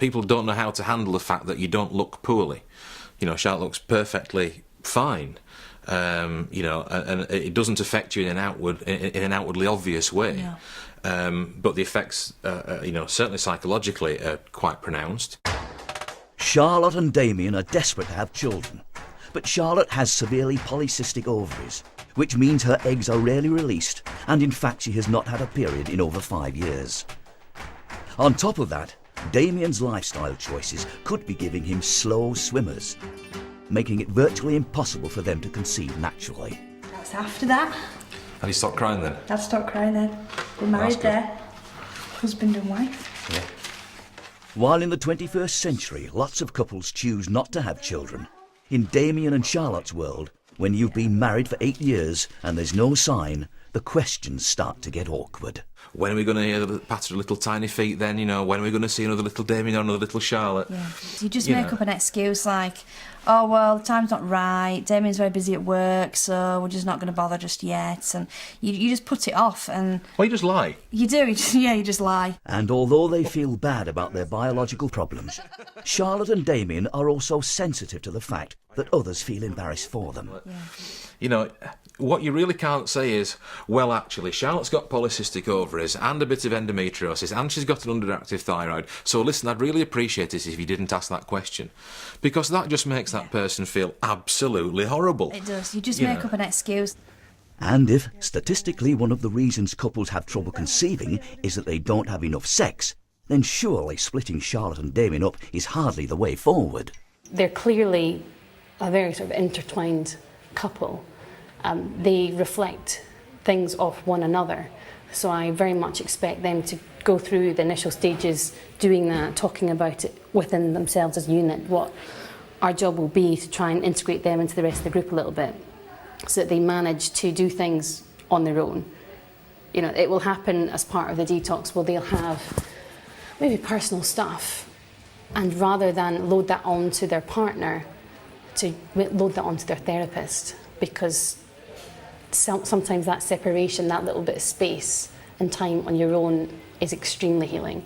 People don't know how to handle the fact that you don't look poorly. You know, Charlotte looks perfectly fine. You know, and it doesn't affect you in an outwardly obvious way. Yeah. But the effects, you know, certainly psychologically, are quite pronounced. Charlotte and Damian are desperate to have children, but Charlotte has severely polycystic ovaries, which means her eggs are rarely released, and in fact she has not had a period in over 5 years. On top of that, Damian's lifestyle choices could be giving him slow swimmers, making it virtually impossible for them to conceive naturally. That's after that. Have you stopped crying then? I've stopped crying then. We're married there. Husband and wife. Yeah. While in the 21st century, lots of couples choose not to have children, in Damian and Charlotte's world, when you've been married for 8 years and there's no sign, the questions start to get awkward. When are we going to hear the patter of little tiny feet then, you know? When are we going to see another little Damian or another little Charlotte? Yeah. You just make up an excuse like, oh, well, the time's not right, Damian's very busy at work, so we're just not going to bother just yet. And you just put it off and... Well, you just lie. You do, you just lie. And although they feel bad about their biological problems, Charlotte and Damian are also sensitive to the fact that others feel embarrassed for them. Yeah. You know, what you really can't say is, well, actually, Charlotte's got polycystic ovaries and a bit of endometriosis and she's got an underactive thyroid. So listen, I'd really appreciate it if you didn't ask that question. Because that just makes that person feel absolutely horrible. It does. You just make up an excuse. And if, statistically, one of the reasons couples have trouble conceiving is that they don't have enough sex, then surely splitting Charlotte and Damian up is hardly the way forward. They're clearly a very sort of intertwined couple. They reflect things off one another, so I very much expect them to go through the initial stages doing that, talking about it within themselves as a unit. What our job will be to try and integrate them into the rest of the group a little bit so that they manage to do things on their own. You know, it will happen as part of the detox where they'll have maybe personal stuff, and rather than load that onto their partner, to load that onto their therapist, because sometimes that separation, that little bit of space and time on your own is extremely healing.